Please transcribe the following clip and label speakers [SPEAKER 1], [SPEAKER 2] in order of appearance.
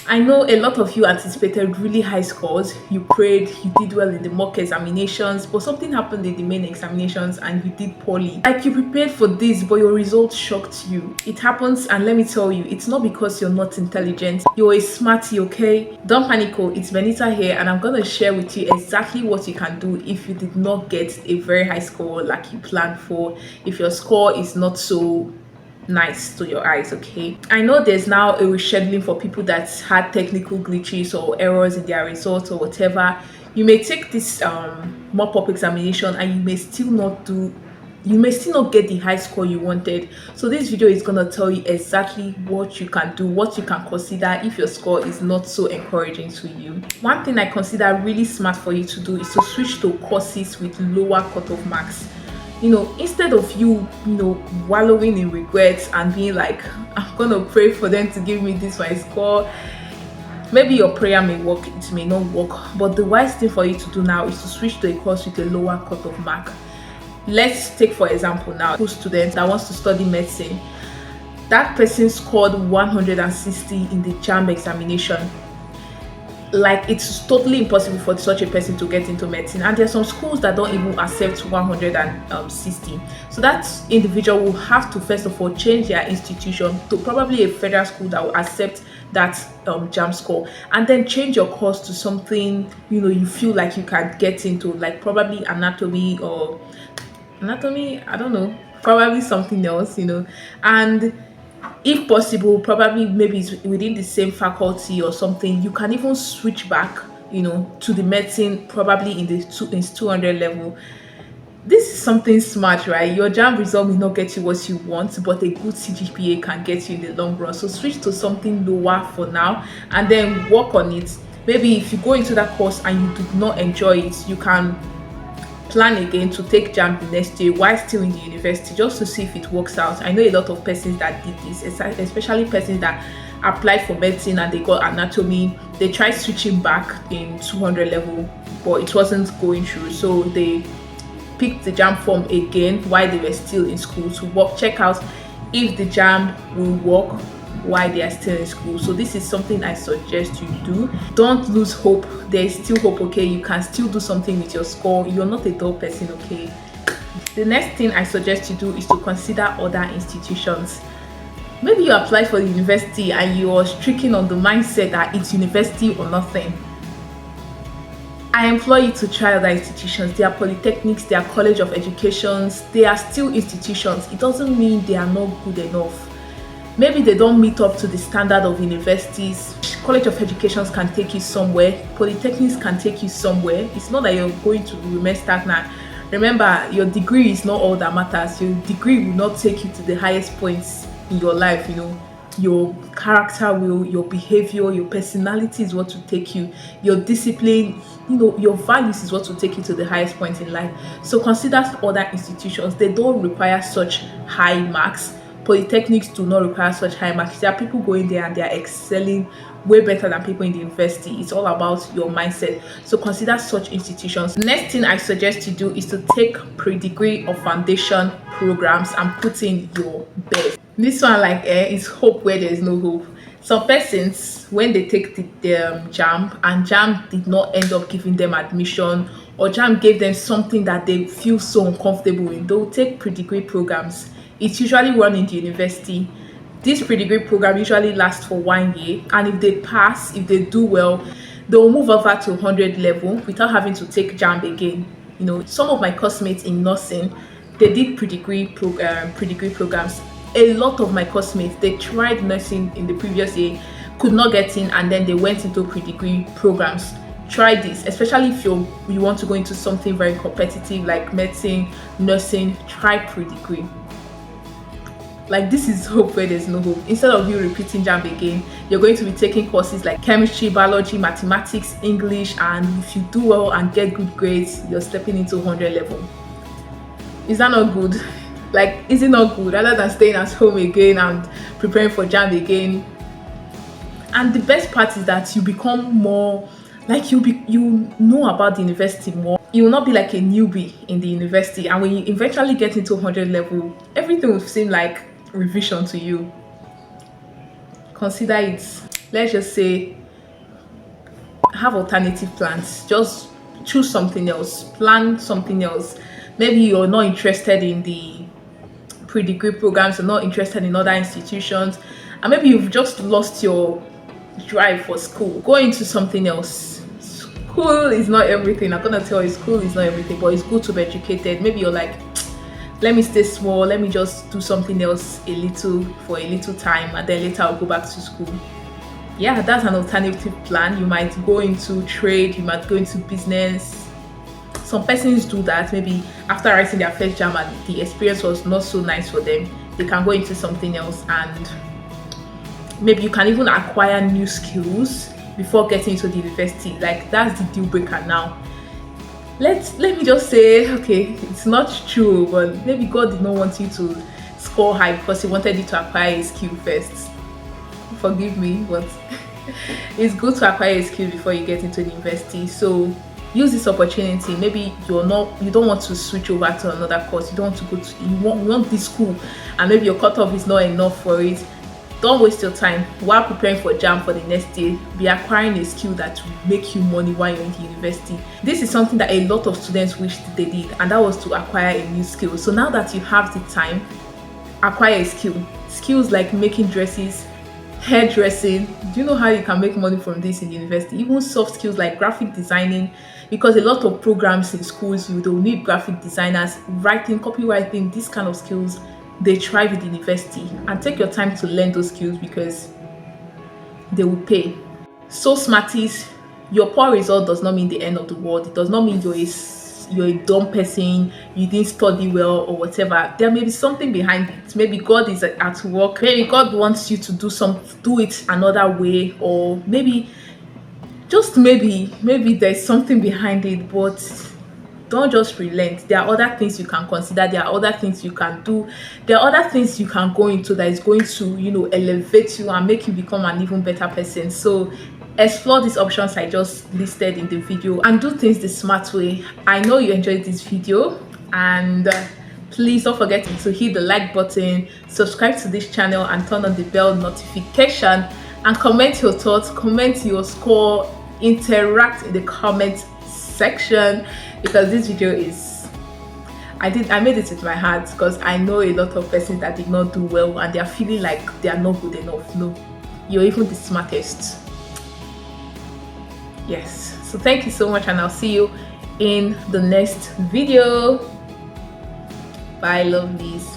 [SPEAKER 1] I know a lot of you anticipated really high scores. You prayed, you did well in the mock examinations, but something happened in the main examinations and you did poorly. Like you prepared for this, but your results shocked you. It happens, and let me tell you, it's not because you're not intelligent. You're a smarty, okay? Don't panic, oh, it's Benita here, and I'm gonna share with you exactly what you can do if you did not get a very high score like you planned for, if your score is not so nice to your eyes. Okay, I know there's now a rescheduling for people that had technical glitches or errors in their results or whatever. You may take this mop-up examination and you may still not get the high score you wanted. So this video is going to tell you exactly what you can do, what you can consider if your score is not so encouraging to you. One thing I consider really smart for you to do is to switch to courses with lower cutoff marks. Instead of wallowing in regrets and being like, I'm gonna pray for them to give me this my score. Maybe your prayer may work, it may not work, but the wise thing for you to do now is to switch to a course with a lower cutoff mark. Let's take for example now a student that wants to study medicine. That person scored 160 in the JAMB examination. Like, it's totally impossible for such a person to get into medicine, and there are some schools that don't even accept 160. So that individual will have to first of all change their institution to probably a federal school that will accept that JAM score, and then change your course to something you feel like you can get into, like probably anatomy, I don't know, probably something else, and if possible, probably maybe it's within the same faculty or something. You can even switch back, to the medicine, probably in the 200 level. This is something smart, right? Your JAMB result may not get you what you want, but a good CGPA can get you in the long run. So switch to something lower for now and then work on it. Maybe if you go into that course and you do not enjoy it, you can plan again to take JAMB the next year while still in the university, just to see if it works out. I know a lot of persons that did this, especially persons that applied for medicine and they got anatomy. They tried switching back in 200 level, but it wasn't going through, so they picked the JAMB form again while they were still in school to check out if the JAMB will work while they are still in school. So this is something I suggest you do. Don't lose hope. There is still hope, okay? You can still do something with your score. You're not a dull person, okay? The next thing I suggest you do is to consider other institutions. Maybe you apply for the university and you are stricken on the mindset that it's university or nothing. I implore you to try other institutions. They are polytechnics, they are college of educations, they are still institutions. It doesn't mean they are not good enough. Maybe they don't meet up to the standard of universities. College of educations can take you somewhere. Polytechnics can take you somewhere. It's not that you're going to remain stagnant. Remember, your degree is not all that matters. Your degree will not take you to the highest points in your life. Your character will, your behavior, your personality is what will take you. Your discipline, your values is what will take you to the highest point in life. So consider other institutions. They don't require such high marks. Polytechnics do not require such high marks. There are people going there and they are excelling way better than people in the university. It's all about your mindset. So consider such institutions. Next thing I suggest you do is to take pre-degree or foundation programs and put in your best. This one, like, is hope where there is no hope. Some persons, when they take the JAMB and JAMB did not end up giving them admission, or JAMB gave them something that they feel so uncomfortable in, they'll take pre-degree programs. It's usually run in the university. This pre-degree program usually lasts for 1 year, and if they pass, if they do well, they'll move over to 100 level without having to take JAMB again. Some of my classmates in nursing, they did pre-degree programs. A lot of my classmates, they tried nursing in the previous year, could not get in, and then they went into pre-degree programs. Try this, especially if you want to go into something very competitive like medicine, nursing. Try pre-degree. Like, this is hope where there's no hope. Instead of you repeating JAMB again, you're going to be taking courses like chemistry, biology, mathematics, English, and if you do well and get good grades, you're stepping into 100 level. Is that not good? Like, is it not good, rather than staying at home again and preparing for JAMB again? And the best part is that you become more like, you know about the university more. You will not be like a newbie in the university, and when you eventually get into 100 level, everything will seem like revision to you. Consider it. let's just say, have alternative plans. Just choose something else, plan something else. Maybe you're not interested in the pre-degree programs, you're not interested in other institutions, and maybe you've just lost your drive for school. Go into something else. School is not everything. I'm gonna tell you, school is not everything, but it's good to be educated. Maybe you're like, let me stay small, let me just do something else a little for a little time, and then later I'll go back to school. Yeah, that's an alternative plan. You might go into trade, you might go into business. Some persons do that. Maybe after writing their first jam and the experience was not so nice for them, they can go into something else, and maybe you can even acquire new skills before getting into the university. Like, that's the deal breaker now. Let me just say, okay, it's not true, but maybe God did not want you to score high because he wanted you to acquire a skill first. Forgive me, but it's good to acquire a skill before you get into the university. So use this opportunity. Maybe you don't want to switch over to another course, you don't want to go to, you want this school, and maybe your cutoff is not enough for it. Don't waste your time while preparing for JAM for the next day. Be acquiring a skill that will make you money while you're in the university. This is something that a lot of students wish they did, and that was to acquire a new skill. So now that you have the time, acquire a skill. Skills like making dresses, hairdressing. Do you know how you can make money from this in university? Even soft skills like graphic designing, because a lot of programs in schools, they'll need graphic designers, writing, copywriting, these kind of skills, they thrive in the university. And take your time to learn those skills because they will pay. So smarties, your poor result does not mean the end of the world. It does not mean you're a dumb person, you didn't study well or whatever. There may be something behind it. Maybe God is at work. Maybe God wants you to do it another way, or maybe just maybe there's something behind it. But don't just relent. There are other things you can consider. There are other things you can do. There are other things you can go into that is going to, elevate you and make you become an even better person. So explore these options I just listed in the video and do things the smart way. I know you enjoyed this video, and please don't forget to hit the like button, subscribe to this channel, and turn on the bell notification, and comment your thoughts, comment your score, interact in the comment section, because this video is, I made it with my heart, because I know a lot of persons that did not do well and they are feeling like they are not good enough. No, you're even the smartest. Yes, so thank you so much, and I'll see you in the next video. Bye, lovelies.